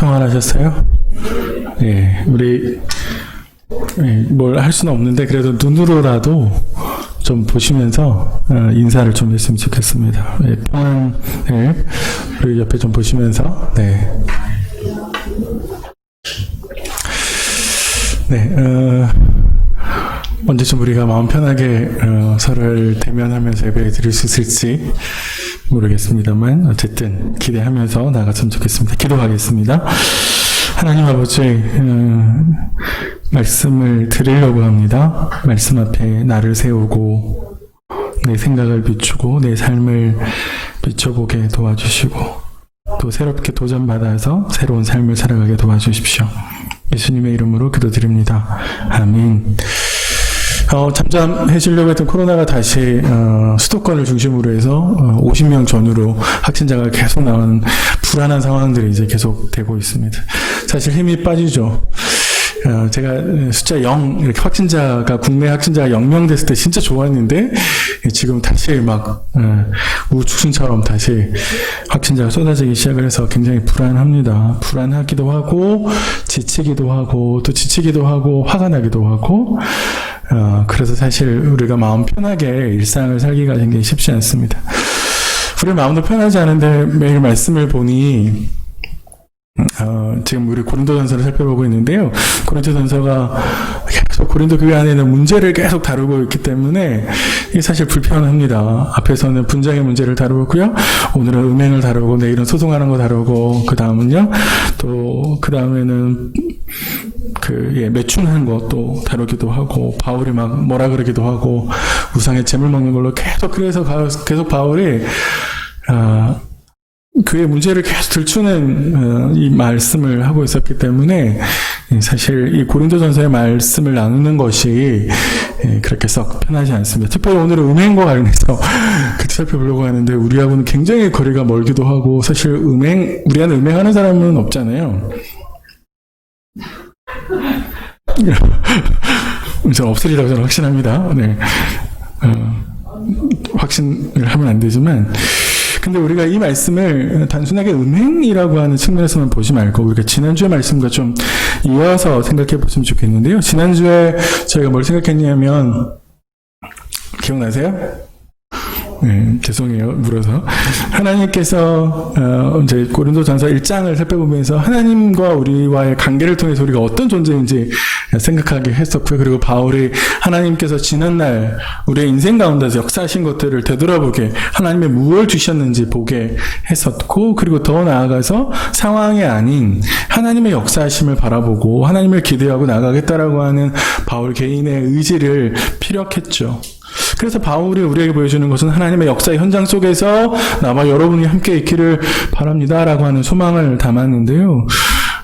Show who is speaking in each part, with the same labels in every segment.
Speaker 1: 평안하셨어요? 예, 우리 뭘 할 수는 없는데 그래도 눈으로라도 좀 보시면서 인사를 좀 했으면 좋겠습니다. 예, 평안을 우리 옆에 좀 보시면서 언제쯤 우리가 마음 편하게 서로를 대면하면서 예배 드릴 수 있을지 모르겠습니다만 어쨌든 기대하면서 나갔으면 좋겠습니다. 기도하겠습니다. 하나님 아버지, 말씀을 드리려고 합니다. 말씀 앞에 나를 세우고 내 생각을 비추고 내 삶을 비춰보게 도와주시고 또 새롭게 도전받아서 새로운 삶을 살아가게 도와주십시오. 예수님의 이름으로 기도드립니다. 아멘. 잠잠해지려고 했던 코로나가 다시 수도권을 중심으로 해서 50명 전후로 확진자가 계속 나오는 불안한 상황들이 이제 계속 되고 있습니다. 사실 힘이 빠지죠. 제가 숫자 0, 이렇게 확진자가, 국내 확진자가 0명 됐을 때 진짜 좋았는데, 지금 다시 막, 우후죽순처럼 다시 확진자가 쏟아지기 시작을 해서 굉장히 불안합니다. 불안하기도 하고, 지치기도 하고, 또 지치기도 하고, 화가 나기도 하고, 그래서 사실 우리가 마음 편하게 일상을 살기가 굉장히 쉽지 않습니다. 우리 마음도 편하지 않은데 매일 말씀을 보니, 지금 우리 고린도전서를 살펴보고 있는데요. 고린도전서가 계속 고린도 교회 안에 있는 문제를 계속 다루고 있기 때문에 이게 사실 불편합니다. 앞에서는 분쟁의 문제를 다루고요. 오늘은 음행을 다루고 내일은 소송하는 거 다루고 그 다음은요. 또 그 다음에는 매춘하는 것도 다루기도 하고 바울이 막 뭐라 그러기도 하고 우상의 재물 먹는 걸로 계속 바울이 그의 문제를 계속 들추는 이 말씀을 하고 있었기 때문에 사실 이 고린도전서의 말씀을 나누는 것이 그렇게 썩 편하지 않습니다. 특별히 오늘은 음행과 관련해서 살펴보려고 하는데 우리하고는 굉장히 거리가 멀기도 하고 사실 우리 안에 음행하는 사람은 없잖아요. 저 없으리라고 저는 확신합니다. 확신을 하면 안 되지만 근데 우리가 이 말씀을 단순하게 음행이라고 하는 측면에서만 보지 말고 우리가 지난주의 말씀과 좀 이어서 생각해 보시면 좋겠는데요. 지난주에 저희가 뭘 생각했냐면 기억나세요? 네, 죄송해요. 물어서. 하나님께서 이제 고린도전서 1장을 살펴보면서 하나님과 우리와의 관계를 통해서 우리가 어떤 존재인지 생각하게 했었고요. 그리고 바울이 하나님께서 지난날 우리의 인생 가운데서 역사하신 것들을 되돌아보게 하나님의 무엇을 주셨는지 보게 했었고 그리고 더 나아가서 상황이 아닌 하나님의 역사하심을 바라보고 하나님을 기대하고 나가겠다라고 하는 바울 개인의 의지를 피력했죠. 그래서 바울이 우리에게 보여주는 것은 하나님의 역사의 현장 속에서 나와 여러분이 함께 있기를 바랍니다라고 하는 소망을 담았는데요.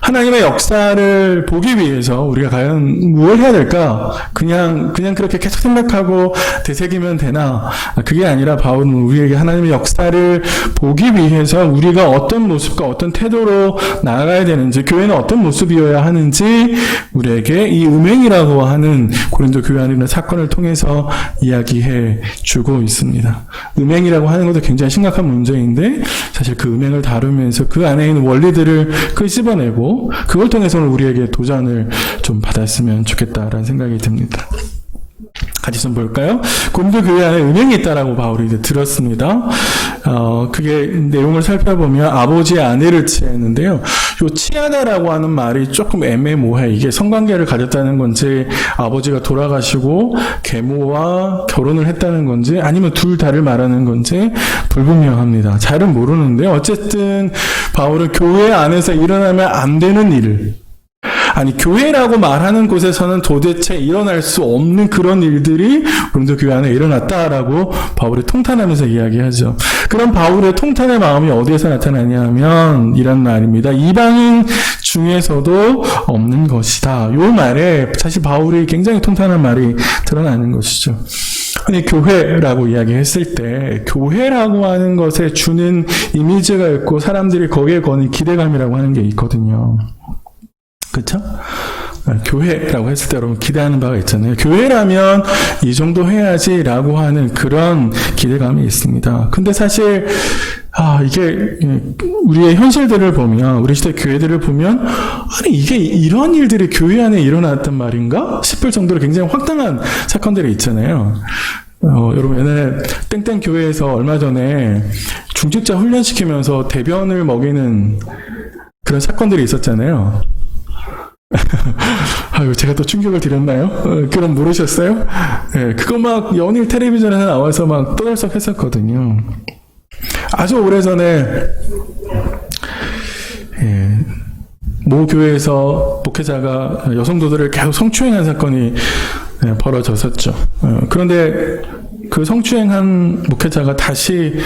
Speaker 1: 하나님의 역사를 보기 위해서 우리가 과연 무엇을 해야 될까? 그냥 그렇게 계속 생각하고 되새기면 되나? 그게 아니라 바울은 우리에게 하나님의 역사를 보기 위해서 우리가 어떤 모습과 어떤 태도로 나아가야 되는지, 교회는 어떤 모습이어야 하는지 우리에게 이 음행이라고 하는 고린도 교회 안에 있는 사건을 통해서 이야기해 주고 있습니다. 음행이라고 하는 것도 굉장히 심각한 문제인데 사실 그 음행을 다루면서 그 안에 있는 원리들을 끄집어내고 그걸 통해서는 우리에게 도전을 좀 받았으면 좋겠다라는 생각이 듭니다. 같이 좀 볼까요? 고린도 교회 안에 음행이 있다라고 바울이 이제 들었습니다. 그게 내용을 살펴보면 아버지의 아내를 취했는데요. 요 취하다라고 하는 말이 조금 애매모호해. 이게 성관계를 가졌다는 건지 아버지가 돌아가시고 계모와 결혼을 했다는 건지 아니면 둘 다를 말하는 건지 불분명합니다. 잘은 모르는데 어쨌든 바울은 교회 안에서 일어나면 안 되는 일을 교회라고 말하는 곳에서는 도대체 일어날 수 없는 그런 일들이 고린도 교회 안에 일어났다라고 바울이 통탄하면서 이야기하죠. 그럼 바울의 통탄의 마음이 어디에서 나타나냐 하면 이런 말입니다. 이방인 중에서도 없는 것이다. 요 말에 사실 바울이 굉장히 통탄한 말이 드러나는 것이죠. 아니, 교회라고 이야기했을 때 교회라고 하는 것에 주는 이미지가 있고 사람들이 거기에 거는 기대감이라고 하는 게 있거든요. 그쵸? 교회라고 했을 때 여러분 기대하는 바가 있잖아요. 교회라면 이 정도 해야지라고 하는 그런 기대감이 있습니다. 근데 사실 이게 우리의 현실들을 보면, 우리 시대 교회들을 보면, 아니 이게 이런 일들이 교회 안에 일어났단 말인가 싶을 정도로 굉장히 황당한 사건들이 있잖아요. 여러분 옛날에 땡땡 교회에서 얼마 전에 중직자 훈련시키면서 대변을 먹이는 그런 사건들이 있었잖아요. 아유, 제가 또 충격을 드렸나요? 그럼 모르셨어요? 네, 그거 막 연일 텔레비전에 나와서 막 떠들썩 했었거든요. 아주 오래전에, 모 교회에서 목회자가 여성도들을 계속 성추행한 사건이 벌어졌었죠. 그런데 그 성추행한 목회자가 다시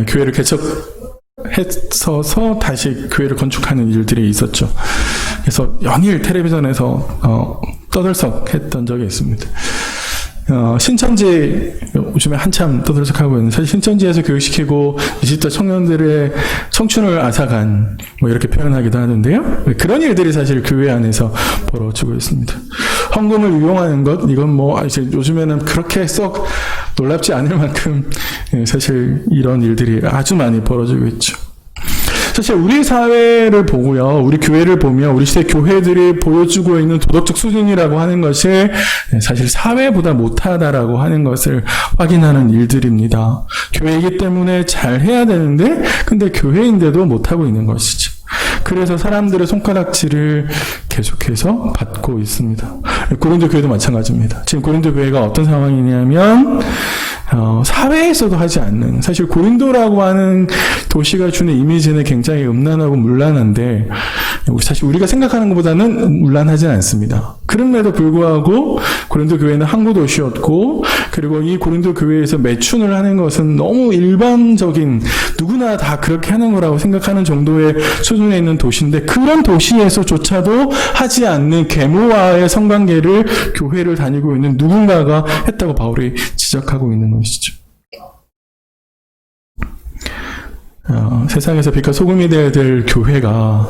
Speaker 1: 교회를 개척해서 다시 교회를 건축하는 일들이 있었죠. 그래서 연일 텔레비전에서 떠들썩했던 적이 있습니다. 신천지 요즘에 한참 떠들썩하고 있는, 사실 신천지에서 교육시키고 20대 청년들의 청춘을 앗아간 뭐 이렇게 표현하기도 하는데요. 그런 일들이 사실 교회 안에서 벌어지고 있습니다. 헌금을 이용하는 것, 이건 뭐 이제 요즘에는 그렇게 썩 놀랍지 않을 만큼 사실 이런 일들이 아주 많이 벌어지고 있죠. 사실 우리 사회를 보고요, 우리 교회를 보면 우리 시대 교회들이 보여주고 있는 도덕적 수준이라고 하는 것이 사실 사회보다 못하다라고 하는 것을 확인하는 일들입니다. 교회이기 때문에 잘 해야 되는데, 근데 교회인데도 못하고 있는 것이죠. 그래서 사람들의 손가락질을 계속해서 받고 있습니다. 고린도 교회도 마찬가지입니다. 지금 고린도 교회가 어떤 상황이냐면 사회에서도 하지 않는, 사실 고린도라고 하는 도시가 주는 이미지는 굉장히 음란하고 문란한데 사실 우리가 생각하는 것보다는 문란하진 않습니다. 그럼에도 불구하고 고린도 교회는 항구 도시였고, 그리고 이 고린도 교회에서 매춘을 하는 것은 너무 일반적인, 누구나 다 그렇게 하는 거라고 생각하는 정도의 수준에 있는 도시인데, 그런 도시에서조차도 하지 않는 계모와의 성관계를 교회를 다니고 있는 누군가가 했다고 바울이 지적하고 있는 것이죠. 세상에서 빛과 소금이 되어야 될 교회가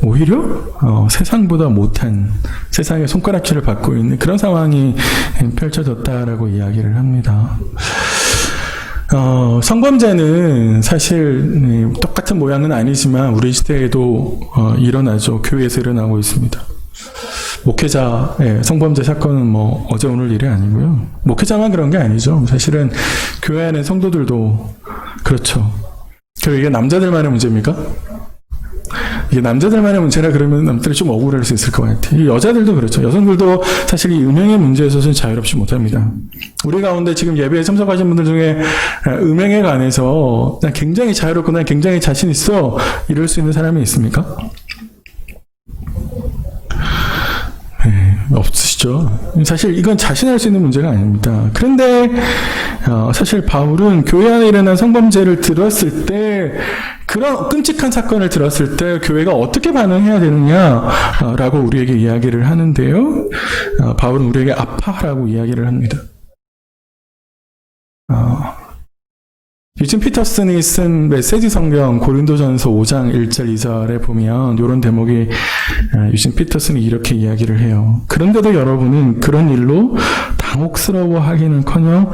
Speaker 1: 오히려 세상보다 못한, 세상의 손가락질을 받고 있는 그런 상황이 펼쳐졌다라고 이야기를 합니다. 성범죄는 사실 똑같은 모양은 아니지만 우리 시대에도 일어나죠. 교회에서 일어나고 있습니다. 목회자의 성범죄 사건은 뭐 어제 오늘 일이 아니고요. 목회자만 그런 게 아니죠. 사실은 교회 안에 성도들도 그렇죠. 이게 남자들만의 문제입니까? 이게 남자들만의 문제라 그러면 남들이 좀 억울할 수 있을 것 같아요. 여자들도 그렇죠. 여성들도 사실 이 음행의 문제에 있어서는 자유롭지 못합니다. 우리 가운데 지금 예배에 참석하신 분들 중에 음행에 관해서 난 굉장히 자유롭고 난 굉장히 자신 있어 이럴 수 있는 사람이 있습니까? 없으시죠. 사실 이건 자신할 수 있는 문제가 아닙니다. 그런데 사실 바울은 교회 안에 일어난 성범죄를 들었을 때, 그런 끔찍한 사건을 들었을 때 교회가 어떻게 반응해야 되느냐라고 우리에게 이야기를 하는데요. 바울은 우리에게 아파라고 이야기를 합니다. 유진 피터슨이 쓴 메시지 성경 고린도전서 5장 1절 2절에 보면 이런 대목이, 유진 피터슨이 이렇게 이야기를 해요. 그런데도 여러분은 그런 일로 당혹스러워하기는커녕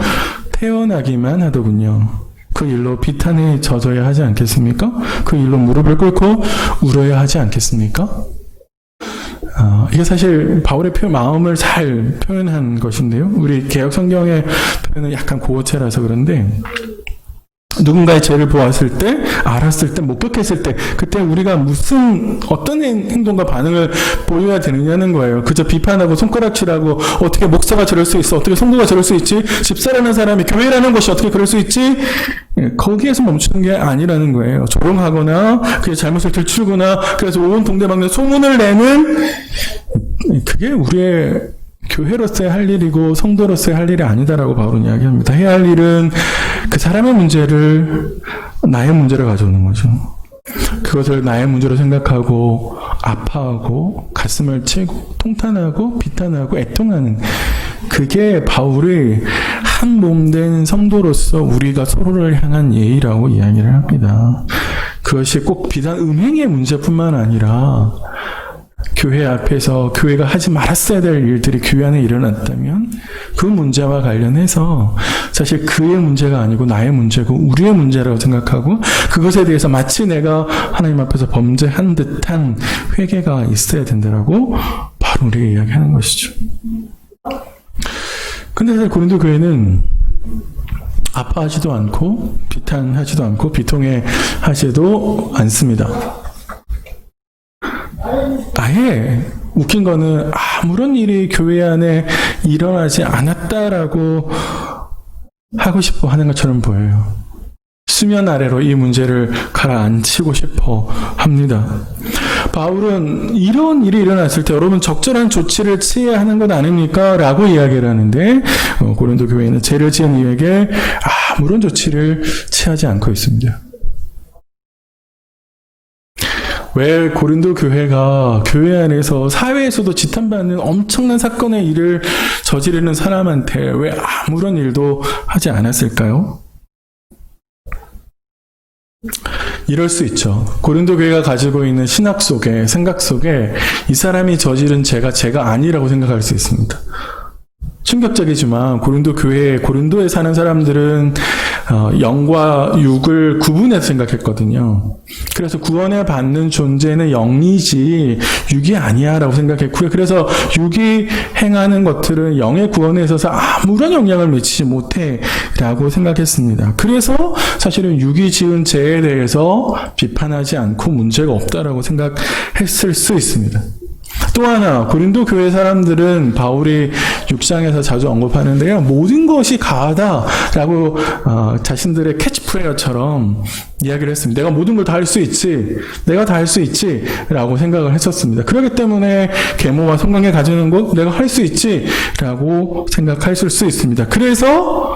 Speaker 1: 태어나기만 하더군요. 그 일로 비탄에 젖어야 하지 않겠습니까? 그 일로 무릎을 꿇고 울어야 하지 않겠습니까? 이게 사실 바울의 마음을 잘 표현한 것인데요. 우리 개역 성경의 표현은 약간 고어체라서 그런데, 누군가의 죄를 보았을 때, 알았을 때, 목격했을 때, 그때 우리가 어떤 행동과 반응을 보여야 되느냐는 거예요. 그저 비판하고 손가락질하고, 어떻게 목사가 저럴 수 있어, 어떻게 성도가 저럴 수 있지, 집사라는 사람이, 교회라는 것이 어떻게 그럴 수 있지, 거기에서 멈추는 게 아니라는 거예요. 조롱하거나 그의 잘못을 들추거나, 그래서 온 동네방네 소문을 내는, 그게 우리의 교회로서의 할 일이고 성도로서의 할 일이 아니다라고 바울은 이야기합니다. 해야 할 일은 그 사람의 문제를 나의 문제로 가져오는 거죠. 그것을 나의 문제로 생각하고 아파하고 가슴을 치고 통탄하고 비탄하고 애통하는, 그게 바울의 한 몸된 성도로서 우리가 서로를 향한 예의라고 이야기를 합니다. 그것이 꼭 비단 음행의 문제뿐만 아니라 교회 앞에서 교회가 하지 말았어야 될 일들이 교회 안에 일어났다면 그 문제와 관련해서 사실 그의 문제가 아니고 나의 문제고 우리의 문제라고 생각하고 그것에 대해서 마치 내가 하나님 앞에서 범죄한 듯한 회개가 있어야 된다라고 바로 우리에게 이야기하는 것이죠. 근데 사실 고린도 교회는 아파하지도 않고 비탄하지도 않고 비통해하지도 않습니다. 아예 웃긴 거는 아무런 일이 교회 안에 일어나지 않았다라고 하고 싶어 하는 것처럼 보여요. 수면 아래로 이 문제를 가라앉히고 싶어 합니다. 바울은 이런 일이 일어났을 때 여러분 적절한 조치를 취해야 하는 것 아닙니까? 라고 이야기를 하는데 고린도 교회는 죄를 지은 이에게 아무런 조치를 취하지 않고 있습니다. 왜 고린도 교회가 교회 안에서 사회에서도 지탄받는 엄청난 사건의 일을 저지르는 사람한테 왜 아무런 일도 하지 않았을까요? 이럴 수 있죠. 고린도 교회가 가지고 있는 신학 속에, 생각 속에 이 사람이 저지른 죄가 아니라고 생각할 수 있습니다. 충격적이지만 고린도에 사는 사람들은 영과 육을 구분해서 생각했거든요. 그래서 구원을 받는 존재는 영이지 육이 아니야 라고 생각했고요. 그래서 육이 행하는 것들은 영의 구원에 있어서 아무런 영향을 미치지 못해 라고 생각했습니다. 그래서 사실은 육이 지은 죄에 대해서 비판하지 않고 문제가 없다라고 생각했을 수 있습니다. 또 하나 고린도 교회 사람들은 바울이 6장에서 자주 언급하는데요. 모든 것이 가하다라고 자신들의 캐치프레이어처럼 이야기를 했습니다. 내가 모든 걸 다 할 수 있지. 내가 다 할 수 있지. 라고 생각을 했었습니다. 그렇기 때문에 계모와 성령에 가지는 것 내가 할 수 있지. 라고 생각하실 수 있습니다. 그래서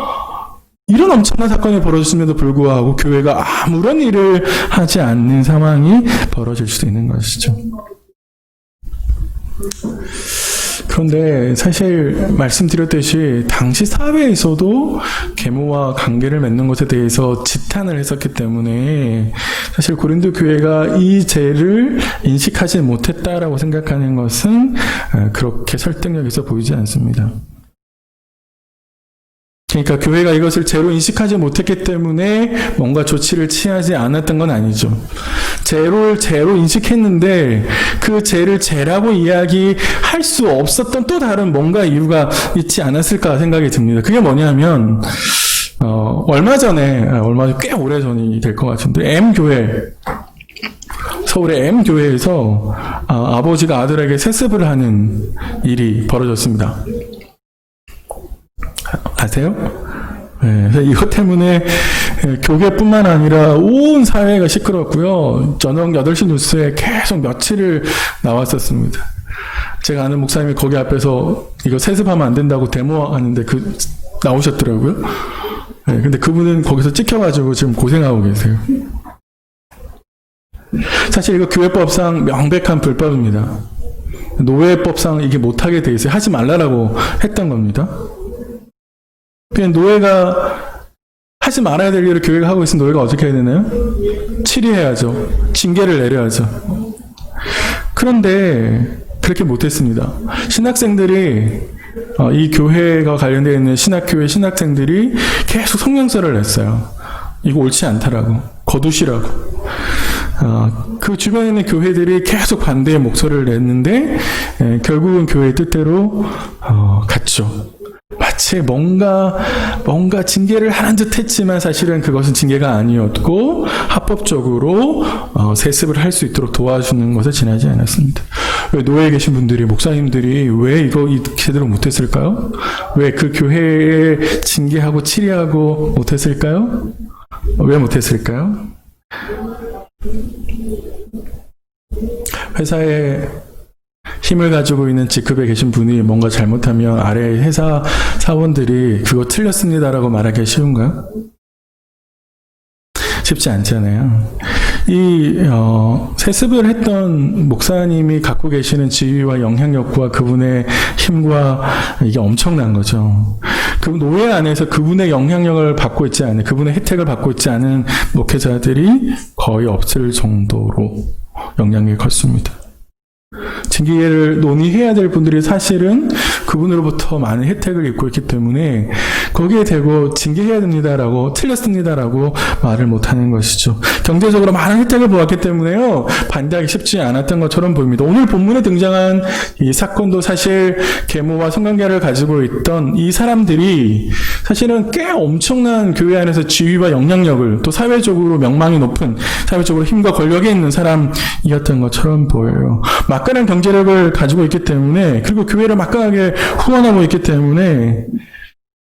Speaker 1: 이런 엄청난 사건이 벌어졌음에도 불구하고 교회가 아무런 일을 하지 않는 상황이 벌어질 수도 있는 것이죠. 그런데 사실 말씀드렸듯이 당시 사회에서도 계모와 관계를 맺는 것에 대해서 지탄을 했었기 때문에 사실 고린도 교회가 이 죄를 인식하지 못했다라고 생각하는 것은 그렇게 설득력 있어 보이지 않습니다. 그러니까 교회가 이것을 죄로 인식하지 못했기 때문에 뭔가 조치를 취하지 않았던 건 아니죠. 죄로 인식했는데 그 죄를 죄라고 이야기할 수 없었던 또 다른 뭔가 이유가 있지 않았을까 생각이 듭니다. 그게 뭐냐면 얼마 전에 꽤 오래 전이 될 것 같은데 M교회 서울의 M교회에서 아버지가 아들에게 세습을 하는 일이 벌어졌습니다. 아세요? 네, 그래서 이것 때문에 교회뿐만 아니라 온 사회가 시끄럽고요. 저녁 8시 뉴스에 계속 며칠을 나왔었습니다. 제가 아는 목사님이 거기 앞에서 이거 세습하면 안 된다고 데모하는데 나오셨더라고요. 네, 근데 그분은 거기서 찍혀가지고 지금 고생하고 계세요. 사실 이거 교회법상 명백한 불법입니다. 노예법상 이게 못하게 돼 있어요. 하지 말라라고 했던 겁니다. 그냥 노예가 하지 말아야 될 일을 교회가 하고 있으면 노예가 어떻게 해야 되나요? 치리해야죠. 징계를 내려야죠. 그런데 그렇게 못했습니다. 신학생들이 이 교회가 관련되어 있는 신학교회 신학생들이 계속 성명서를 냈어요. 이거 옳지 않다라고. 거두시라고. 그 주변에 있는 교회들이 계속 반대의 목소리를 냈는데 결국은 교회의 뜻대로 갔죠. 마치 뭔가 징계를 하는 듯 했지만 사실은 그것은 징계가 아니었고 합법적으로 세습을 할 수 있도록 도와주는 것에 지나지 않았습니다. 왜 노예에 계신 분들이 목사님들이 왜 이거 제대로 못했을까요? 왜 그 교회에 징계하고 치리하고 못했을까요? 왜 못했을까요? 회사에 힘을 가지고 있는 직급에 계신 분이 뭔가 잘못하면 아래 회사 사원들이 그거 틀렸습니다라고 말하기가 쉬운가요? 쉽지 않잖아요. 세습을 했던 목사님이 갖고 계시는 지위와 영향력과 그분의 힘과 이게 엄청난 거죠. 그 노예 안에서 그분의 영향력을 받고 있지 않은, 그분의 혜택을 받고 있지 않은 목회자들이 거의 없을 정도로 영향력이 컸습니다. 징계를 논의해야 될 분들이 사실은 그분으로부터 많은 혜택을 입고 있기 때문에 거기에 대고 징계해야 됩니다라고 틀렸습니다라고 말을 못하는 것이죠. 경제적으로 많은 혜택을 보았기 때문에요. 반대하기 쉽지 않았던 것처럼 보입니다. 오늘 본문에 등장한 이 사건도 사실 계모와 성관계를 가지고 있던 이 사람들이 사실은 꽤 엄청난 교회 안에서 지위와 영향력을 또 사회적으로 명망이 높은 사회적으로 힘과 권력이 있는 사람이었던 것처럼 보여요. 막강한 경제력을 가지고 있기 때문에 그리고 교회를 막강하게 후원하고 있기 때문에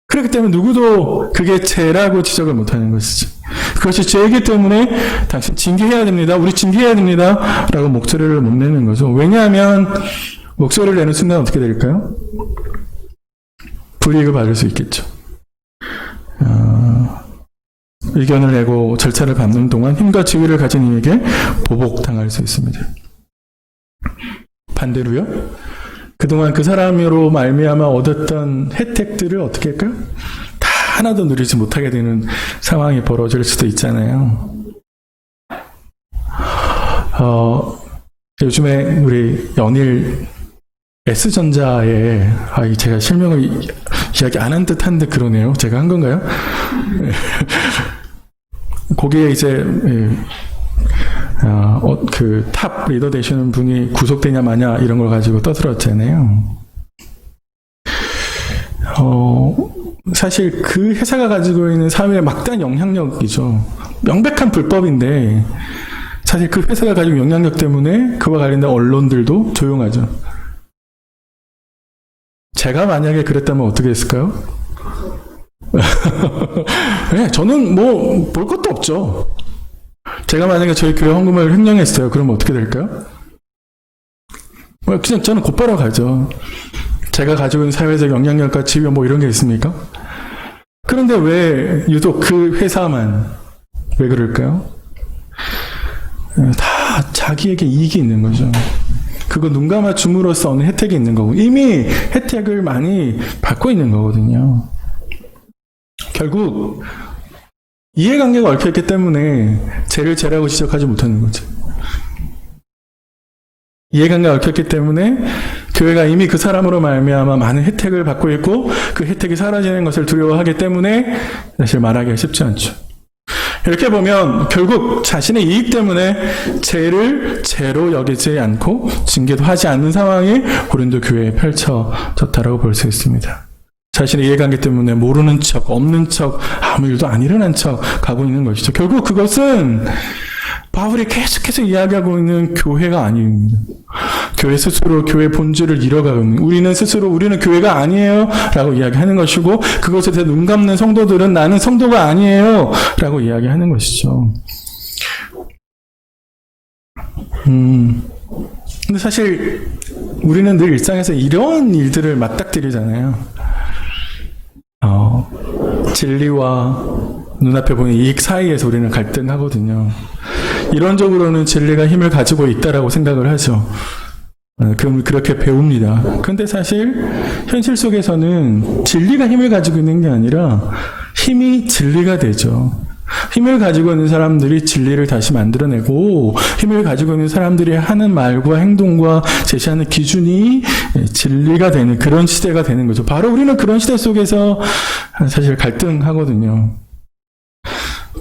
Speaker 1: 그렇기 때문에 누구도 그게 죄라고 지적을 못하는 것이죠. 그것이 죄이기 때문에 당신 징계해야 됩니다. 우리 징계해야 됩니다. 라고 목소리를 못 내는 거죠. 왜냐하면 목소리를 내는 순간 어떻게 될까요? 불이익을 받을 수 있겠죠. 의견을 내고 절차를 밟는 동안 힘과 지위를 가진 이에게 보복당할 수 있습니다. 반대로요. 그동안 그 사람으로 말미암아 얻었던 혜택들을 어떻게 할까요? 다 하나도 누리지 못하게 되는 상황이 벌어질 수도 있잖아요. 요즘에 우리 연일 S전자에 제가 실명을 이야기 안 한 듯한데 그러네요. 제가 한 건가요? 거기에 이제 그 탑 리더 되시는 분이 구속되냐 마냐 이런 걸 가지고 떠들었잖아요. 사실 그 회사가 가지고 있는 사회에 막대한 영향력이죠. 명백한 불법인데 사실 그 회사가 가지고 영향력 때문에 그와 관련된 언론들도 조용하죠. 제가 만약에 그랬다면 어떻게 했을까요? 네, 저는 뭐 볼 것도 없죠. 제가 만약에 저희 교회 헌금을 횡령했어요. 그러면 어떻게 될까요? 그냥 저는 곧바로 가죠. 제가 가지고 있는 사회적 영향력과 지위 뭐 이런 게 있습니까? 그런데 왜 유독 그 회사만 왜 그럴까요? 다 자기에게 이익이 있는 거죠. 그거 눈 감아줌으로써 얻는 혜택이 있는 거고 이미 혜택을 많이 받고 있는 거거든요. 결국 이해관계가 얽혀있기 때문에 죄를 죄라고 지적하지 못하는 거죠. 이해관계가 얽혔기 때문에 교회가 이미 그 사람으로 말미암아 많은 혜택을 받고 있고 그 혜택이 사라지는 것을 두려워하기 때문에 사실 말하기가 쉽지 않죠. 이렇게 보면 결국 자신의 이익 때문에 죄를 죄로 여기지 않고 징계도 하지 않는 상황이 고린도 교회에 펼쳐졌다고 볼 수 있습니다. 자신의 이해관계 때문에 모르는 척, 없는 척, 아무 일도 안 일어난 척 가고 있는 것이죠. 결국 그것은 바울이 계속해서 이야기하고 있는 교회가 아닙니다. 교회 스스로 교회 본질을 잃어가고 있는, 우리는 교회가 아니에요 라고 이야기하는 것이고 그것에 대해 눈 감는 성도들은 나는 성도가 아니에요 라고 이야기하는 것이죠. 근데 사실 우리는 늘 일상에서 이런 일들을 맞닥뜨리잖아요. 진리와 눈앞에 보이는 이익 사이에서 우리는 갈등하거든요. 이론적으로는 진리가 힘을 가지고 있다라고 생각을 하죠. 그럼 그렇게 배웁니다. 그런데 사실 현실 속에서는 진리가 힘을 가지고 있는 게 아니라 힘이 진리가 되죠. 힘을 가지고 있는 사람들이 진리를 다시 만들어내고 힘을 가지고 있는 사람들이 하는 말과 행동과 제시하는 기준이 진리가 되는 그런 시대가 되는 거죠. 바로 우리는 그런 시대 속에서 사실 갈등하거든요.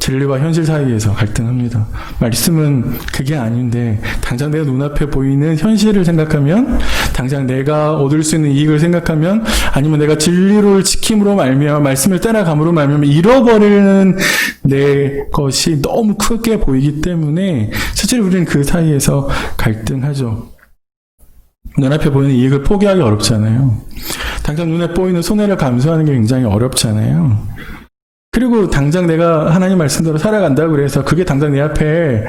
Speaker 1: 진리와 현실 사이에서 갈등합니다. 말씀은 그게 아닌데 당장 내 눈앞에 보이는 현실을 생각하면 당장 내가 얻을 수 있는 이익을 생각하면 아니면 내가 진리를 지킴으로 말미암아 말씀을 따라감으로 말미암아 잃어버리는 내 것이 너무 크게 보이기 때문에 사실 우리는 그 사이에서 갈등하죠. 눈앞에 보이는 이익을 포기하기 어렵잖아요. 당장 눈에 보이는 손해를 감수하는 게 굉장히 어렵잖아요. 그리고 당장 내가 하나님 말씀대로 살아간다고 그래서 그게 당장 내 앞에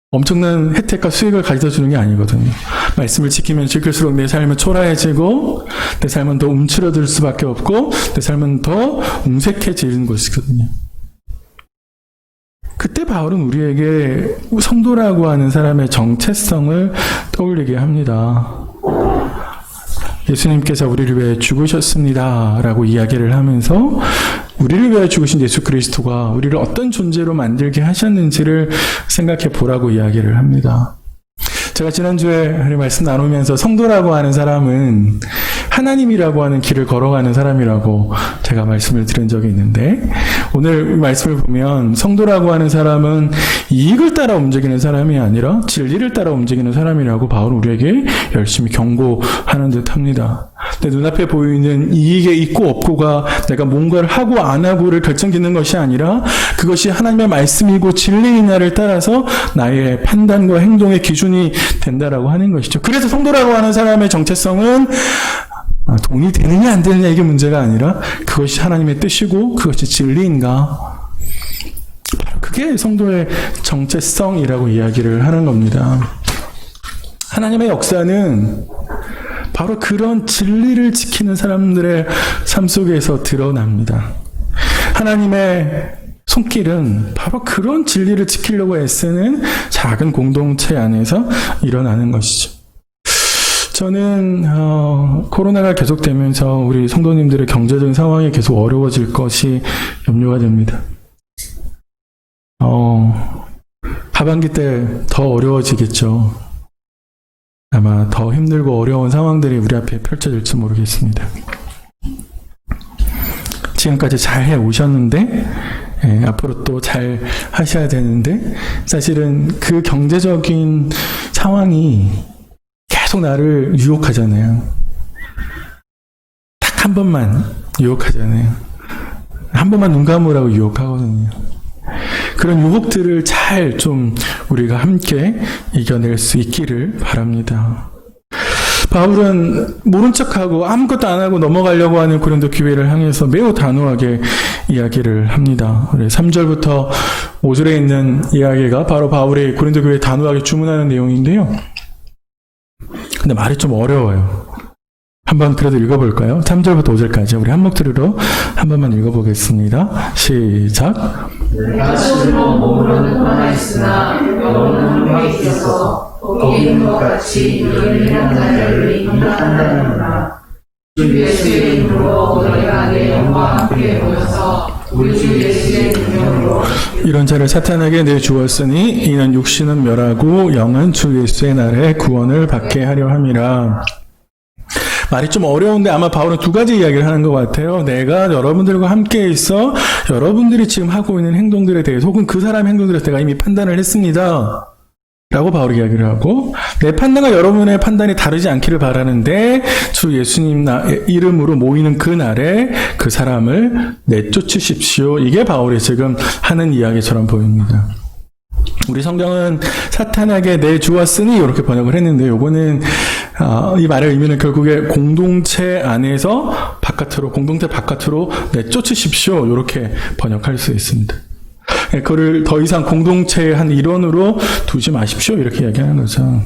Speaker 1: 엄청난 혜택과 수익을 가져다 주는 게 아니거든요. 말씀을 지키면 지킬수록 내 삶은 초라해지고 내 삶은 더 움츠러들 수밖에 없고 내 삶은 더 웅색해지는 것이거든요. 그때 바울은 우리에게 성도라고 하는 사람의 정체성을 떠올리게 합니다. 예수님께서 우리를 위해 죽으셨습니다 라고 이야기를 하면서 우리를 위해 죽으신 예수 그리스도가 우리를 어떤 존재로 만들게 하셨는지를 생각해 보라고 이야기를 합니다. 제가 지난주에 말씀 나누면서 성도라고 하는 사람은 하나님이라고 하는 길을 걸어가는 사람이라고 제가 말씀을 드린 적이 있는데, 오늘 말씀을 보면 성도라고 하는 사람은 이익을 따라 움직이는 사람이 아니라 진리를 따라 움직이는 사람이라고 바울은 우리에게 열심히 경고하는 듯 합니다. 내 눈앞에 보이는 이익에 있고 없고가 내가 뭔가를 하고 안 하고를 결정짓는 것이 아니라 그것이 하나님의 말씀이고 진리이냐를 따라서 나의 판단과 행동의 기준이 된다라고 하는 것이죠. 그래서 성도라고 하는 사람의 정체성은 돈이 되느냐 안 되느냐 이게 문제가 아니라 그것이 하나님의 뜻이고 그것이 진리인가, 그게 성도의 정체성이라고 이야기를 하는 겁니다. 하나님의 역사는 바로 그런 진리를 지키는 사람들의 삶 속에서 드러납니다. 하나님의 손길은 바로 그런 진리를 지키려고 애쓰는 작은 공동체 안에서 일어나는 것이죠. 저는 코로나가 계속되면서 우리 성도님들의 경제적인 상황이 계속 어려워질 것이 염려가 됩니다. 하반기 때 더 어려워지겠죠. 아마 더 힘들고 어려운 상황들이 우리 앞에 펼쳐질지 모르겠습니다. 지금까지 잘 해오셨는데 앞으로 또 잘 하셔야 되는데, 사실은 그 경제적인 상황이 계속 나를 유혹하잖아요. 딱 한 번만 유혹하잖아요. 한 번만 눈 감으라고 유혹하거든요. 그런 유혹들을 잘 좀 우리가 함께 이겨낼 수 있기를 바랍니다. 바울은 모른 척하고 아무것도 안 하고 넘어가려고 하는 고린도 교회를 향해서 매우 단호하게 이야기를 합니다. 3절부터 5절에 있는 이야기가 바로 바울이 고린도 교회에 단호하게 주문하는 내용인데요. 근데 말이 좀 어려워요. 한번 그래도 읽어볼까요? 3절부터 5절까지 우리 한 목소리로 한 번만 읽어보겠습니다. 시작.
Speaker 2: 내가 스스로 몸으로는 떠나 있으나 영혼은 함께 있어서 거기 있는 것 같이 너희는 자녀를 인도한다느니라. 주 예수의 이름으로 너희가 내 영과 함께 모여서 우리 주 예수의 능력으로
Speaker 1: 이런 자를 사탄에게 내주었으니 이는 육신은 멸하고 영은 주 예수의 날에 구원을 받게 하려 함이라. 말이 좀 어려운데 아마 바울은 두 가지 이야기를 하는 것 같아요. 내가 여러분들과 함께 있어 여러분들이 지금 하고 있는 행동들에 대해서 혹은 그 사람의 행동들에 대해서 내가 이미 판단을 했습니다 라고 바울이 이야기를 하고, 내 판단과 여러분의 판단이 다르지 않기를 바라는데 주 예수님 이름으로 모이는 그날에 그 사람을 내쫓으십시오. 이게 바울이 지금 하는 이야기처럼 보입니다. 우리 성경은 사탄에게 내주었으니 이렇게 번역을 했는데, 요거는 이 말의 의미는 결국에 공동체 안에서 바깥으로, 공동체 바깥으로 내쫓으십시오 이렇게 번역할 수 있습니다. 그거를 더 이상 공동체의 한 일원으로 두지 마십시오 이렇게 이야기하는 거죠.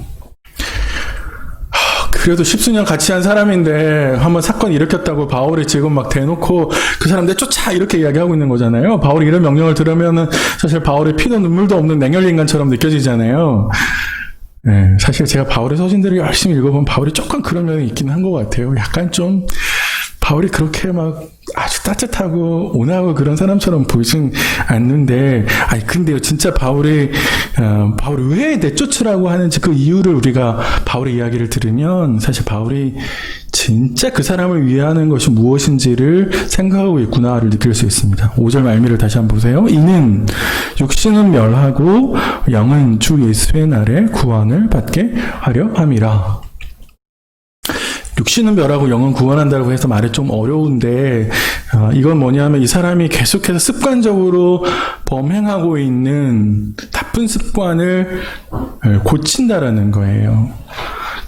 Speaker 1: 그래도 십수년 같이 한 사람인데 한번 사건 일으켰다고 바울이 지금 막 대놓고 그 사람 내쫓아 이렇게 이야기하고 있는 거잖아요. 바울이 이런 명령을 들으면은 사실 바울이 피도 눈물도 없는 맹혈인간처럼 느껴지잖아요. 네, 사실 제가 바울의 서신들을 열심히 읽어보면 바울이 조금 그런 면이 있긴 한 것 같아요. 약간 좀 바울이 그렇게 막 아주 따뜻하고 온화하고 그런 사람처럼 보이진 않는데, 근데요, 진짜 바울이 왜 내쫓으라고 하는지 그 이유를 우리가 바울의 이야기를 들으면 사실 바울이 진짜 그 사람을 위하는 것이 무엇인지를 생각하고 있구나를 느낄 수 있습니다. 5절 말미를 다시 한번 보세요. 이는 육신은 멸하고 영은 주 예수의 날에 구원을 받게 하려 함이라. 육신은 멸하고 영은 구원한다고 해서 말이 좀 어려운데, 이건 뭐냐면 이 사람이 계속해서 습관적으로 범행하고 있는 나쁜 습관을 고친다라는 거예요.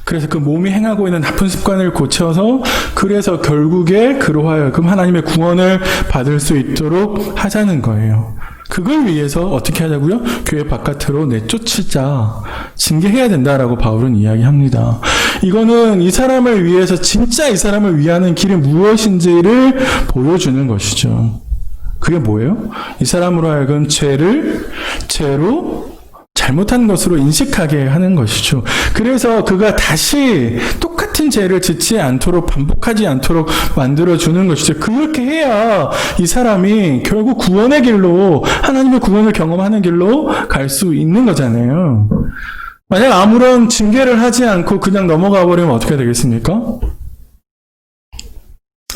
Speaker 1: 그래서 그 몸이 행하고 있는 나쁜 습관을 고쳐서 그래서 결국에 그로 하여금 하나님의 구원을 받을 수 있도록 하자는 거예요. 그걸 위해서 어떻게 하자고요? 교회 바깥으로 내쫓자, 징계해야 된다라고 바울은 이야기합니다. 이거는 이 사람을 위해서 진짜 이 사람을 위하는 길이 무엇인지를 보여주는 것이죠. 그게 뭐예요? 이 사람으로 하여금 죄로 잘못한 것으로 인식하게 하는 것이죠. 그래서 그가 다시 똑같은 죄를 짓지 않도록, 반복하지 않도록 만들어주는 것이죠. 그렇게 해야 이 사람이 결국 구원의 길로, 하나님의 구원을 경험하는 길로 갈 수 있는 거잖아요. 만약 아무런 징계를 하지 않고 그냥 넘어가 버리면 어떻게 되겠습니까?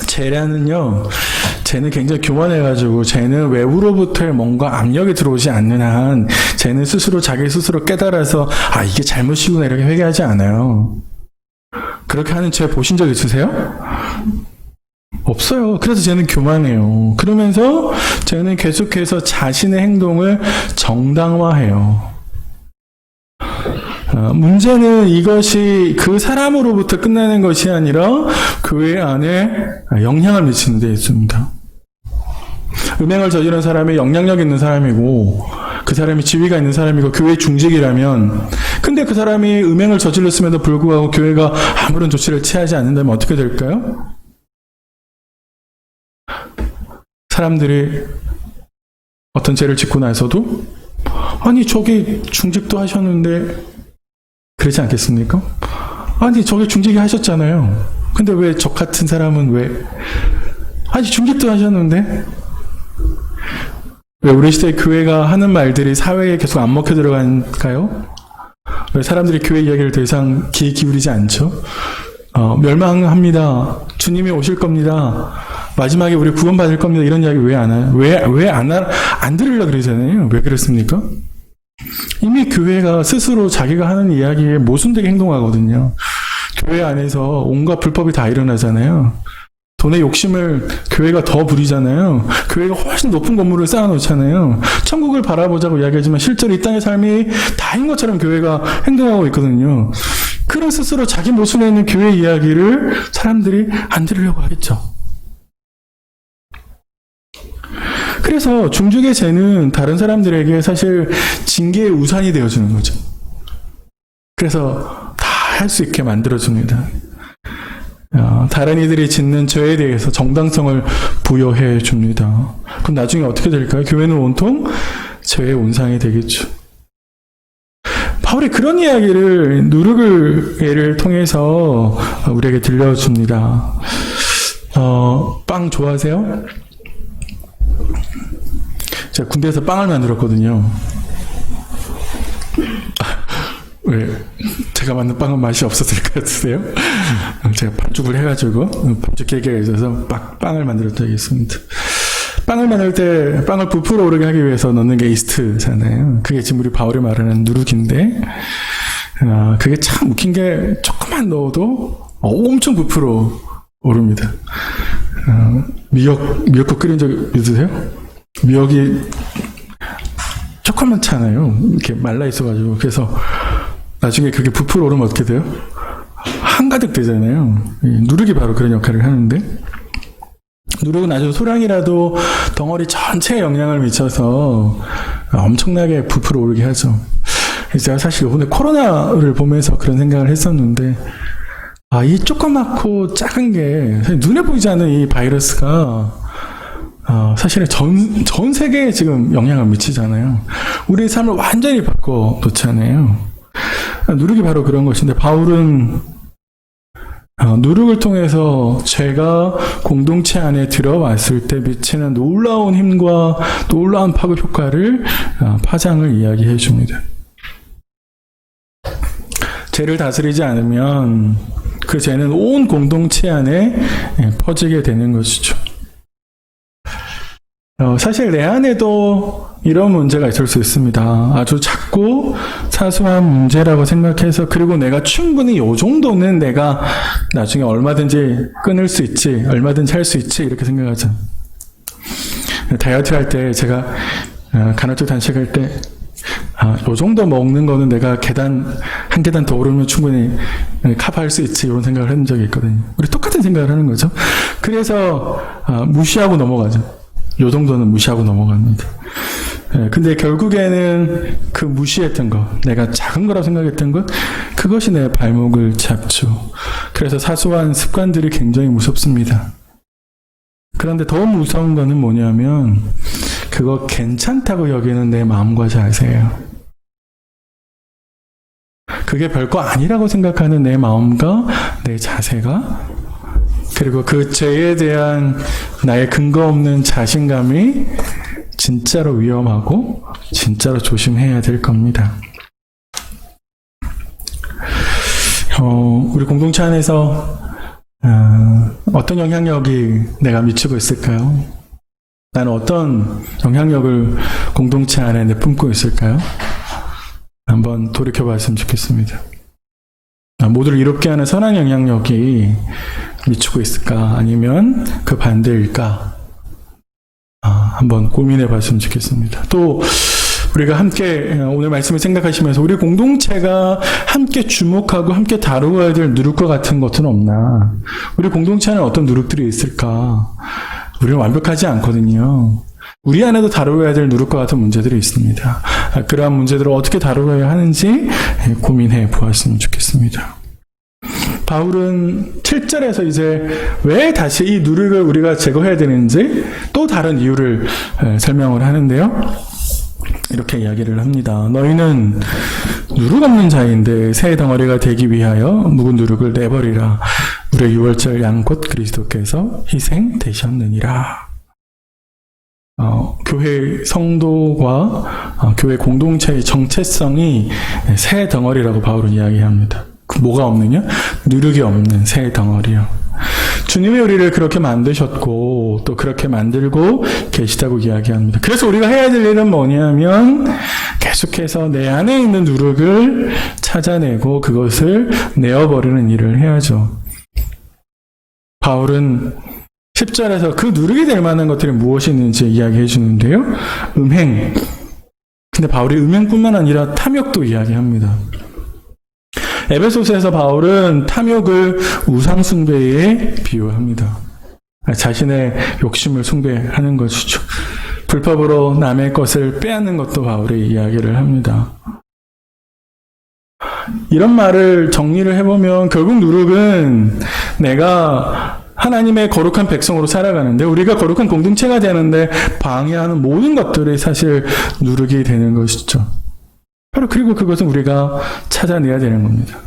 Speaker 1: 쟤는 굉장히 교만해가지고 쟤는 외부로부터의 뭔가 압력이 들어오지 않는 한 쟤는 자기 스스로 깨달아서 이게 잘못이구나 이렇게 회개하지 않아요. 그렇게 하는 쟤 보신 적 있으세요? 없어요. 그래서 쟤는 교만해요. 그러면서 쟤는 계속해서 자신의 행동을 정당화해요. 문제는 이것이 그 사람으로부터 끝나는 것이 아니라 교회 안에 영향을 미치는 데 있습니다. 음행을 저지른 사람이 영향력 있는 사람이고 그 사람이 지위가 있는 사람이고 교회 중직이라면, 근데 그 사람이 음행을 저질렀음에도 불구하고 교회가 아무런 조치를 취하지 않는다면 어떻게 될까요? 사람들이 어떤 죄를 짓고 나서도 저기 중직도 하셨는데 그러지 않겠습니까? 저기 중직이 하셨잖아요. 근데 왜 저 같은 사람은 왜? 중직도 하셨는데? 왜 우리 시대의 교회가 하는 말들이 사회에 계속 안 먹혀 들어갈까요? 왜 사람들이 교회 이야기를 더 이상 귀 기울이지 않죠? 멸망합니다. 주님이 오실 겁니다. 마지막에 우리 구원받을 겁니다. 이런 이야기 왜 안 해요? 왜 안 들으려고 그러잖아요. 왜 그렇습니까? 이미 교회가 스스로 자기가 하는 이야기에 모순되게 행동하거든요. 교회 안에서 온갖 불법이 다 일어나잖아요. 돈의 욕심을 교회가 더 부리잖아요. 교회가 훨씬 높은 건물을 쌓아놓잖아요. 천국을 바라보자고 이야기하지만 실제로 이 땅의 삶이 다인 것처럼 교회가 행동하고 있거든요. 그런 스스로 자기 모순에 있는 교회 이야기를 사람들이 안 들으려고 하겠죠. 그래서 중직의 죄는 다른 사람들에게 사실 징계의 우산이 되어주는 거죠. 그래서 다 할 수 있게 만들어줍니다. 다른 이들이 짓는 죄에 대해서 정당성을 부여해 줍니다. 그럼 나중에 어떻게 될까요? 교회는 온통 죄의 온상이 되겠죠. 바울이 그런 이야기를 누르글예를 통해서 우리에게 들려줍니다. 빵 좋아하세요? 제가 군대에서 빵을 만들었거든요. 왜? 제가 만든 빵은 맛이 없었을 것 같으세요? 제가 반죽을 해가지고 반죽 계기가 있어서 빵을 만들었던 적이 있습니다. 빵을 만들 때 빵을 부풀어 오르게 하기 위해서 넣는 게 이스트잖아요. 그게 지금 우리 바울이 말하는 누룩인데, 그게 참 웃긴 게 조금만 넣어도 엄청 부풀어 오릅니다. 미역국 끓인 적 있으세요? 미역이 조그맣잖아요. 이렇게 말라 있어가지고. 그래서 나중에 그게 부풀어 오르면 어떻게 돼요? 한가득 되잖아요. 누룩이 바로 그런 역할을 하는데, 누룩은 아주 소량이라도 덩어리 전체에 영향을 미쳐서 엄청나게 부풀어 오르게 하죠. 제가 사실 이번에 코로나를 보면서 그런 생각을 했었는데, 이 조그맣고 작은 게 사실 눈에 보이지 않는 이 바이러스가 사실은 전 세계에 지금 영향을 미치잖아요. 우리의 삶을 완전히 바꿔 놓잖아요. 누룩이 바로 그런 것인데, 바울은 누룩을 통해서 죄가 공동체 안에 들어왔을 때 미치는 놀라운 힘과 놀라운 파급 효과를 파장을 이야기해 줍니다. 죄를 다스리지 않으면 그 죄는 온 공동체 안에 퍼지게 되는 것이죠. 사실 내 안에도 이런 문제가 있을 수 있습니다. 아주 작고 사소한 문제라고 생각해서, 그리고 내가 충분히 요 정도는 내가 나중에 얼마든지 끊을 수 있지, 얼마든지 할 수 있지, 이렇게 생각하죠. 다이어트 할 때 제가 간헐적 단식할 때 요 정도 먹는 거는 내가 한 계단 더 오르면 충분히 커버할 수 있지, 이런 생각을 한 적이 있거든요. 우리 똑같은 생각을 하는 거죠. 그래서 무시하고 넘어가죠. 요 정도는 무시하고 넘어갑니다. 근데 결국에는 그 무시했던 것, 내가 작은 거라고 생각했던 것, 그것이 내 발목을 잡죠. 그래서 사소한 습관들이 굉장히 무섭습니다. 그런데 더 무서운 거는 뭐냐면, 그거 괜찮다고 여기는 내 마음과 자세예요. 그게 별거 아니라고 생각하는 내 마음과 내 자세가, 그리고 그 죄에 대한 나의 근거 없는 자신감이 진짜로 위험하고 진짜로 조심해야 될 겁니다. 우리 공동체 안에서 어떤 영향력이 내가 미치고 있을까요? 나는 어떤 영향력을 공동체 안에 내뿜고 있을까요? 한번 돌이켜봤으면 좋겠습니다. 모두를 이롭게 하는 선한 영향력이 미치고 있을까? 아니면 그 반대일까? 한번 고민해봤으면 좋겠습니다. 또 우리가 함께 오늘 말씀을 생각하시면서 우리 공동체가 함께 주목하고 함께 다루어야 될 누룩과 같은 것은 없나? 우리 공동체 안에 어떤 누룩들이 있을까? 우리는 완벽하지 않거든요. 우리 안에도 다루어야 될 누룩과 같은 문제들이 있습니다. 그러한 문제들을 어떻게 다루어야 하는지 고민해 보았으면 좋겠습니다. 바울은 7절에서 이제 왜 다시 이 누룩을 우리가 제거해야 되는지 또 다른 이유를 설명을 하는데요. 이렇게 이야기를 합니다. 너희는 누룩 없는 자인데 새 덩어리가 되기 위하여 묵은 누룩을 내버리라. 우리의 유월절 양 곧 그리스도께서 희생되셨느니라. 교회 성도와 교회 공동체의 정체성이 새 덩어리라고 바울은 이야기합니다. 뭐가 없느냐? 누룩이 없는 새 덩어리요. 주님이 우리를 그렇게 만드셨고 또 그렇게 만들고 계시다고 이야기합니다. 그래서 우리가 해야 될 일은 뭐냐면 계속해서 내 안에 있는 누룩을 찾아내고 그것을 내어버리는 일을 해야죠. 바울은 10절에서 그 누룩이 될 만한 것들이 무엇이 있는지 이야기해 주는데요. 음행. 근데 바울이 음행뿐만 아니라 탐욕도 이야기합니다. 에베소서에서 바울은 탐욕을 우상 숭배에 비유합니다. 자신의 욕심을 숭배하는 것이죠. 불법으로 남의 것을 빼앗는 것도 바울이 이야기를 합니다. 이런 말을 정리를 해보면 결국 누룩은 내가 하나님의 거룩한 백성으로 살아가는데 우리가 거룩한 공동체가 되는데 방해하는 모든 것들이 사실 누룩이 되는 것이죠. 바로 그리고 그것은 우리가 찾아내야 되는 겁니다.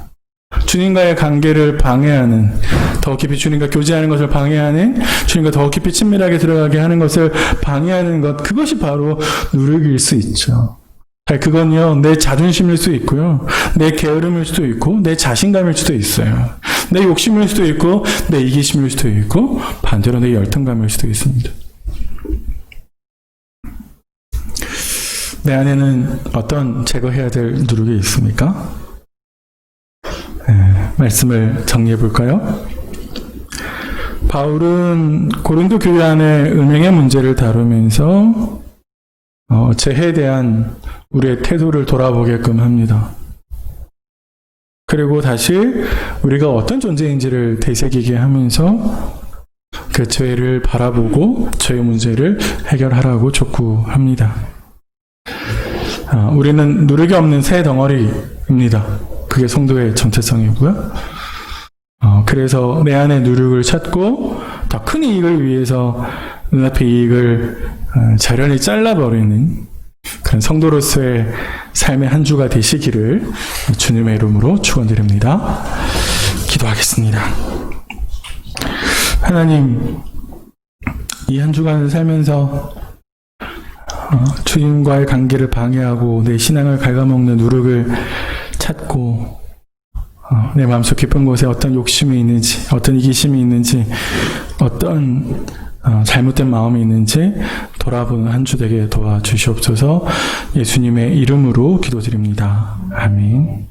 Speaker 1: 주님과의 관계를 방해하는, 더 깊이 주님과 교제하는 것을 방해하는, 주님과 더 깊이 친밀하게 들어가게 하는 것을 방해하는 것, 그것이 바로 누룩일 수 있죠. 그건요, 내 자존심일 수 있고요, 내 게으름일 수도 있고, 내 자신감일 수도 있어요. 내 욕심일 수도 있고, 내 이기심일 수도 있고, 반대로 내 열등감일 수도 있습니다. 내 안에는 어떤 제거해야 될 누룩이 있습니까? 말씀을 정리해 볼까요? 바울은 고린도 교회 안에 음행의 문제를 다루면서 죄에 대한 우리의 태도를 돌아보게끔 합니다. 그리고 다시 우리가 어떤 존재인지를 되새기게 하면서 그 죄를 바라보고 죄의 문제를 해결하라고 촉구합니다. 우리는 누룩이 없는 새 덩어리입니다. 그게 성도의 정체성이고요. 그래서 내 안에 누룩을 찾고 더 큰 이익을 위해서 눈앞의 이익을 자련히 잘라버리는 그런 성도로서의 삶의 한 주가 되시기를 주님의 이름으로 축원드립니다. 기도하겠습니다. 하나님, 이 한 주간을 살면서 주님과의 관계를 방해하고 내 신앙을 갉아먹는 누룩을 찾고 내 마음속 깊은 곳에 어떤 욕심이 있는지, 어떤 이기심이 있는지, 어떤 잘못된 마음이 있는지 돌아보는 한 주 되게 도와주시옵소서. 예수님의 이름으로 기도드립니다. 아멘.